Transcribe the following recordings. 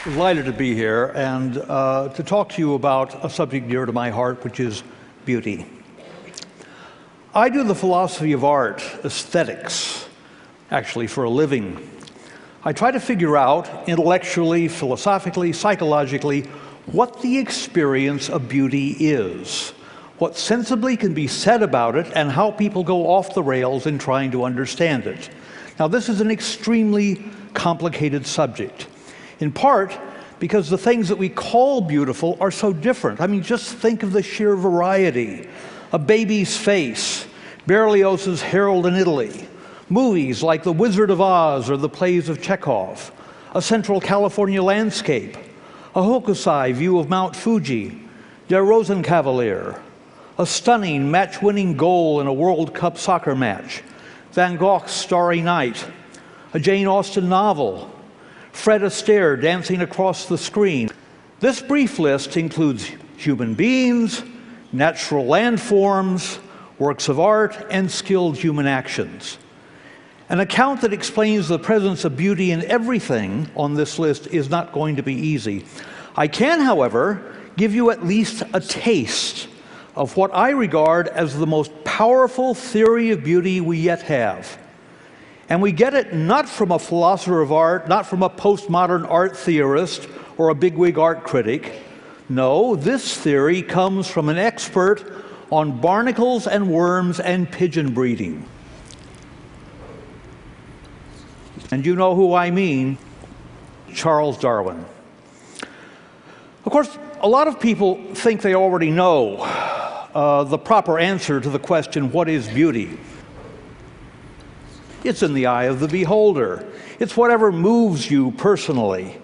Delighted to be here and to talk to you about a subject dear to my heart, which is beauty. I do the philosophy of art, aesthetics, actually for a living. I try to figure out intellectually, philosophically, psychologically, what the experience of beauty is, what sensibly can be said about it, and how people go off the rails in trying to understand it. Now, this is an extremely complicated subject, in part because the things that we call beautiful are so different. I mean, just think of the sheer variety. A baby's face, Berlioz's Harold in Italy, movies like The Wizard of Oz or the plays of Chekhov, a Central California landscape, a Hokusai view of Mount Fuji, Der Rosenkavalier, a stunning match-winning goal in a World Cup soccer match, Van Gogh's Starry Night, a Jane Austen novel, Fred Astaire dancing across the screen. This brief list includes human beings, natural landforms, works of art, and skilled human actions. An account that explains the presence of beauty in everything on this list is not going to be easy. I can, however, give you at least a taste of what I regard as the most powerful theory of beauty we yet have. And we get it not from a philosopher of art, not from a postmodern art theorist or a bigwig art critic. No, this theory comes from an expert on barnacles and worms and pigeon breeding. And you know who I mean, Charles Darwin. Of course, a lot of people think they already know the proper answer to the question, what is beauty? It's in the eye of the beholder. It's whatever moves you personally.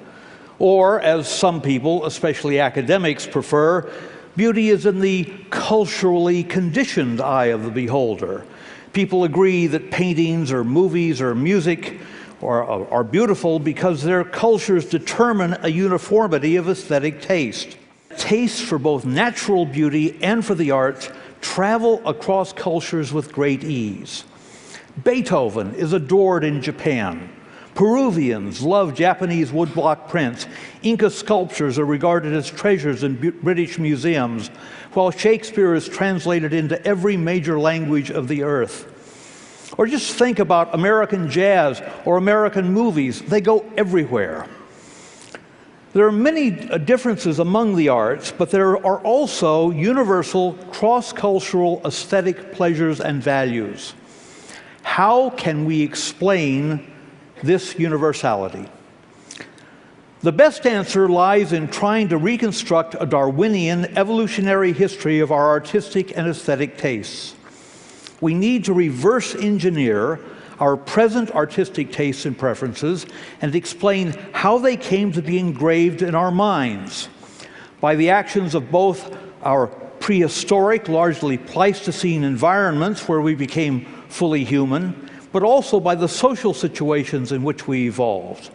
Or, as some people, especially academics, prefer, beauty is in the culturally conditioned eye of the beholder. People agree that paintings or movies or music are beautiful because their cultures determine a uniformity of aesthetic taste. Tastes for both natural beauty and for the arts travel across cultures with great ease. Beethoven is adored in Japan. Peruvians love Japanese woodblock prints. Inca sculptures are regarded as treasures in British museums, while Shakespeare is translated into every major language of the earth. Or just think about American jazz or American movies. They go everywhere. There are many differences among the arts, but there are also universal cross-cultural aesthetic pleasures and values. How can we explain this universality? The best answer lies in trying to reconstruct a Darwinian evolutionary history of our artistic and aesthetic tastes. We need to reverse engineer our present artistic tastes and preferences and explain how they came to be engraved in our minds by the actions of both our prehistoric, largely Pleistocene environments where we became fully human, but also by the social situations in which we evolved.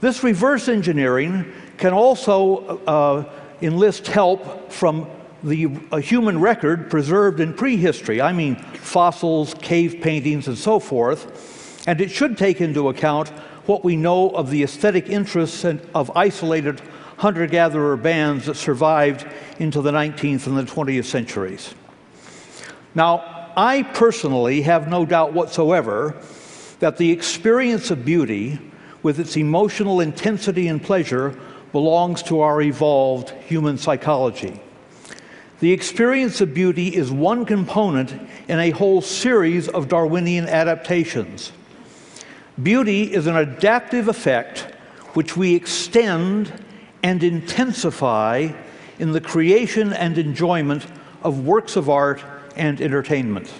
This reverse engineering can also enlist help from the human record preserved in prehistory. I mean fossils, cave paintings, and so forth. And it should take into account what we know of the aesthetic interests of isolated hunter-gatherer bands that survived into the 19th and the 20th centuries. Now, I personally have no doubt whatsoever that the experience of beauty, with its emotional intensity and pleasure, belongs to our evolved human psychology. The experience of beauty is one component in a whole series of Darwinian adaptations. Beauty is an adaptive effect which we extend and intensify in the creation and enjoyment of works of art and entertainment.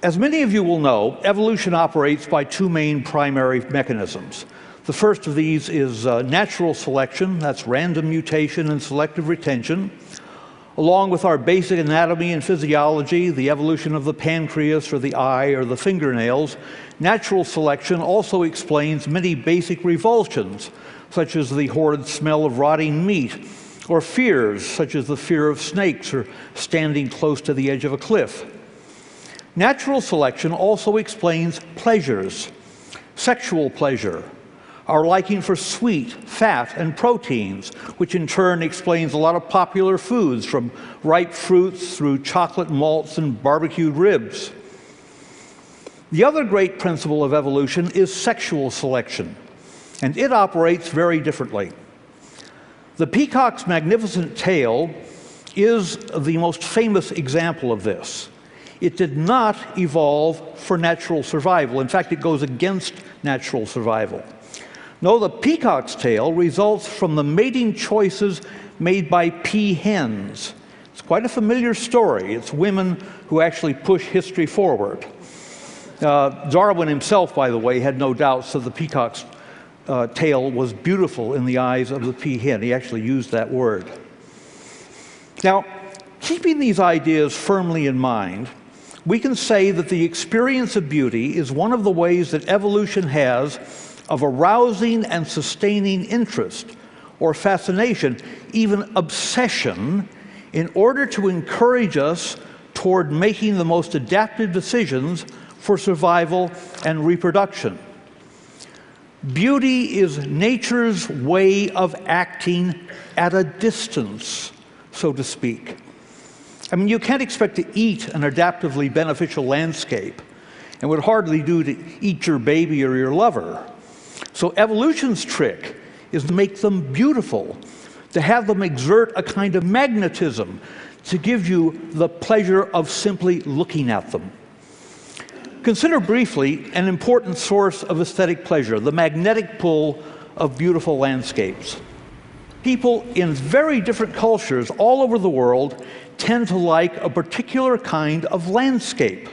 As many of you will know, evolution operates by two main primary mechanisms. The first of these is natural selection, that's random mutation and selective retention. Along with our basic anatomy and physiology, the evolution of the pancreas or the eye or the fingernails, natural selection also explains many basic revulsions, such as the horrid smell of rotting meat, or fears, such as the fear of snakes or standing close to the edge of a cliff. Natural selection also explains pleasures, sexual pleasure, our liking for sweet, fat, and proteins, which in turn explains a lot of popular foods, from ripe fruits through chocolate malts and barbecued ribs. The other great principle of evolution is sexual selection, and it operates very differently. The peacock's magnificent tail is the most famous example of this. It did not evolve for natural survival. In fact, it goes against natural survival. No, the peacock's tail results from the mating choices made by peahens. It's quite a familiar story. It's women who actually push history forward. Darwin himself, by the way, had no doubts that the peacock's tail was beautiful in the eyes of the peahen. He actually used that word. Now, keeping these ideas firmly in mind, we can say that the experience of beauty is one of the ways that evolution has of arousing and sustaining interest or fascination, even obsession, in order to encourage us toward making the most adaptive decisions for survival and reproduction. Beauty is nature's way of acting at a distance, so to speak. I mean, you can't expect to eat an adaptively beneficial landscape, and would hardly do to eat your baby or your lover. So evolution's trick is to make them beautiful, to have them exert a kind of magnetism, to give you the pleasure of simply looking at them. Consider briefly an important source of aesthetic pleasure, the magnetic pull of beautiful landscapes. People in very different cultures all over the world tend to like a particular kind of landscape,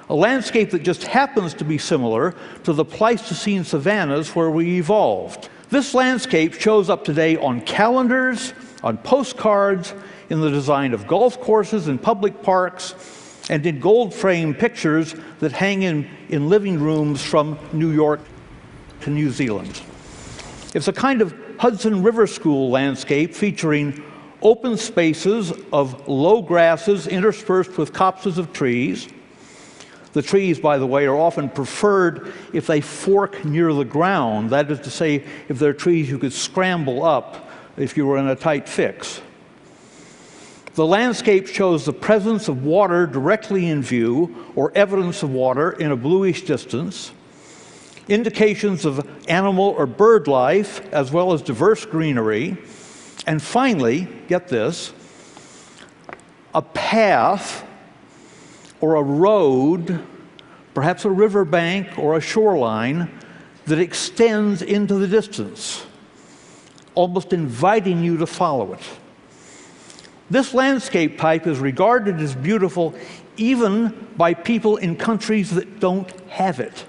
a landscape that just happens to be similar to the Pleistocene savannas where we evolved. This landscape shows up today on calendars, on postcards, in the design of golf courses and public parks, and in gold-framed pictures that hang in living rooms from New York to New Zealand. It's a kind of Hudson River School landscape featuring open spaces of low grasses interspersed with copses of trees. The trees, by the way, are often preferred if they fork near the ground. That is to say, if they're trees you could scramble up if you were in a tight fix. The landscape shows the presence of water directly in view, or evidence of water in a bluish distance, indications of animal or bird life, as well as diverse greenery, and finally, get this, a path or a road, perhaps a riverbank or a shoreline, that extends into the distance, almost inviting you to follow it. This landscape type is regarded as beautiful even by people in countries that don't have it.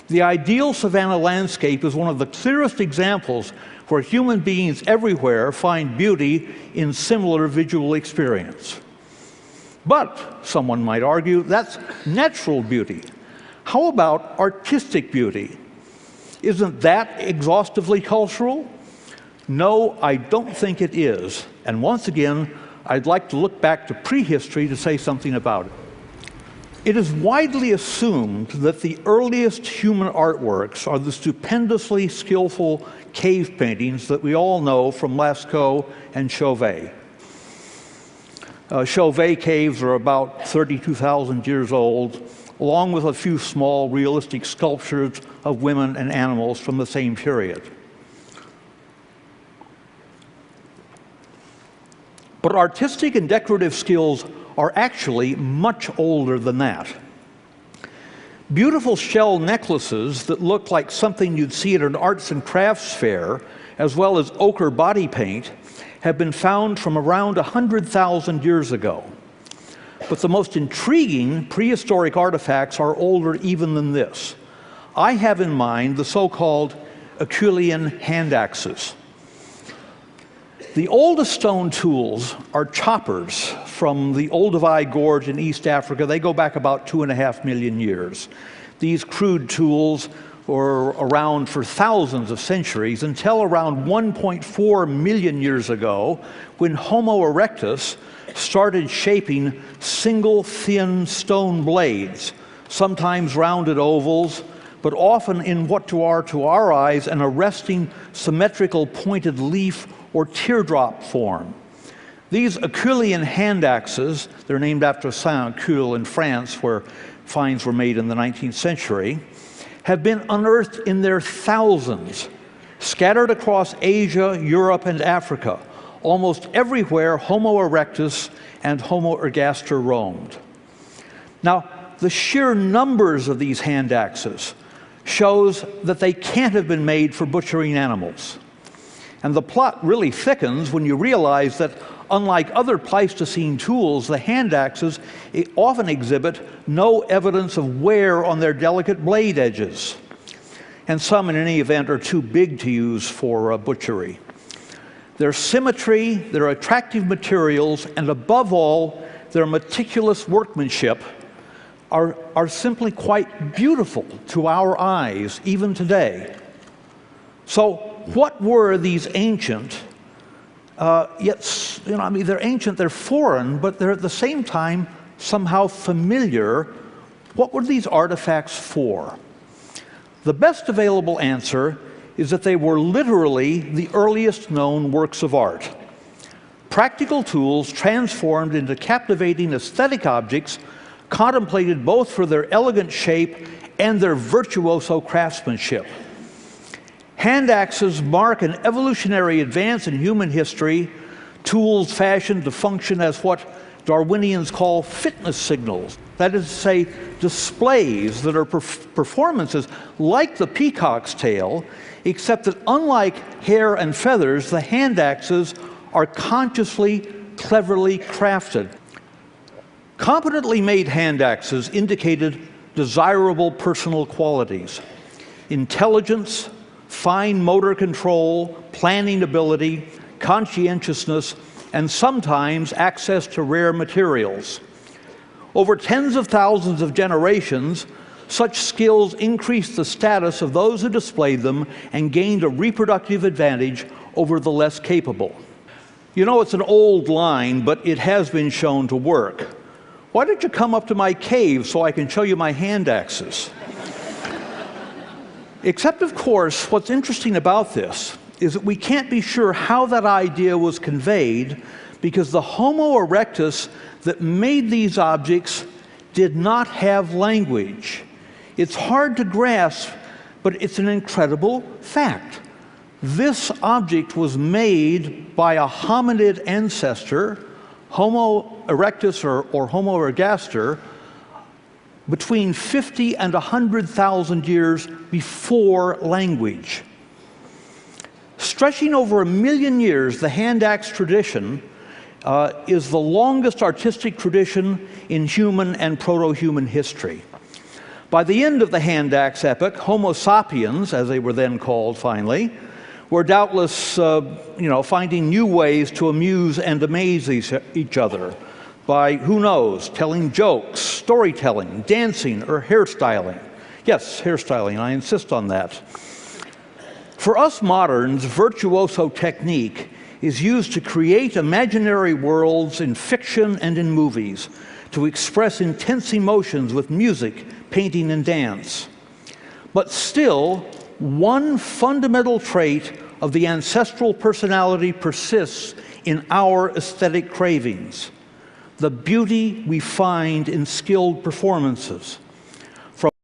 The ideal savanna landscape is one of the clearest examples where human beings everywhere find beauty in similar visual experience. But, someone might argue, that's natural beauty. How about artistic beauty? Isn't that exhaustively cultural? No, I don't think it is. And once again, I'd like to look back to prehistory to say something about it. It is widely assumed that the earliest human artworks are the stupendously skillful cave paintings that we all know from Lascaux and Chauvet. Chauvet caves are about 32,000 years old, along with a few small realistic sculptures of women and animals from the same period. But artistic and decorative skills are actually much older than that. Beautiful shell necklaces that look like something you'd see at an arts and crafts fair, as well as ochre body paint, have been found from around 100,000 years ago. But the most intriguing prehistoric artifacts are older even than this. I have in mind the so-called Acheulean hand axes. The oldest stone tools are choppers from the Olduvai Gorge in East Africa. They go back about 2.5 million years. These crude tools were around for thousands of centuries until around 1.4 million years ago, when Homo erectus started shaping single thin stone blades, sometimes rounded ovals, but often in what to our eyes, an arresting, symmetrical, pointed leaf or teardrop form. These Acheulean hand axes, they're named after Saint-Acheul in France, where finds were made in the 19th century, have been unearthed in their thousands, scattered across Asia, Europe, and Africa, almost everywhere Homo erectus and Homo ergaster roamed. Now, the sheer numbers of these hand axes shows that they can't have been made for butchering animals. And the plot really thickens when you realize that unlike other Pleistocene tools, the hand axes often exhibit no evidence of wear on their delicate blade edges. And some, in any event, are too big to use for butchery. Their symmetry, their attractive materials, and above all, their meticulous workmanship are simply quite beautiful to our eyes, even today. So, what were these ancient, they're ancient, they're foreign, but they're at the same time somehow familiar. What were these artifacts for? The best available answer is that they were literally the earliest known works of art. Practical tools transformed into captivating aesthetic objects, contemplated both for their elegant shape and their virtuoso craftsmanship. Hand axes mark an evolutionary advance in human history, tools fashioned to function as what Darwinians call fitness signals. That is to say, displays that are performances like the peacock's tail, except that unlike hair and feathers, the hand axes are consciously, cleverly crafted. Competently made hand axes indicated desirable personal qualities: intelligence, fine motor control, planning ability, conscientiousness, and sometimes access to rare materials. Over tens of thousands of generations, such skills increased the status of those who displayed them and gained a reproductive advantage over the less capable. You know, it's an old line, but it has been shown to work. Why don't you come up to my cave so I can show you my hand axes? Except, of course, what's interesting about this is that we can't be sure how that idea was conveyed, because the Homo erectus that made these objects did not have language. It's hard to grasp, but it's an incredible fact. This object was made by a hominid ancestor, Homo erectus or Homo ergaster, between 50 and 100,000 years before language. Stretching over 1 million years, the hand axe tradition is the longest artistic tradition in human and proto-human history. By the end of the hand axe epoch, Homo sapiens, as they were then called finally, were doubtless finding new ways to amuse and amaze each other by, who knows, telling jokes, storytelling, dancing, or hairstyling. Yes, hairstyling, I insist on that. For us moderns, virtuoso technique is used to create imaginary worlds in fiction and in movies, to express intense emotions with music, painting, and dance. But still, one fundamental trait of the ancestral personality persists in our aesthetic cravings: the beauty we find in skilled performances.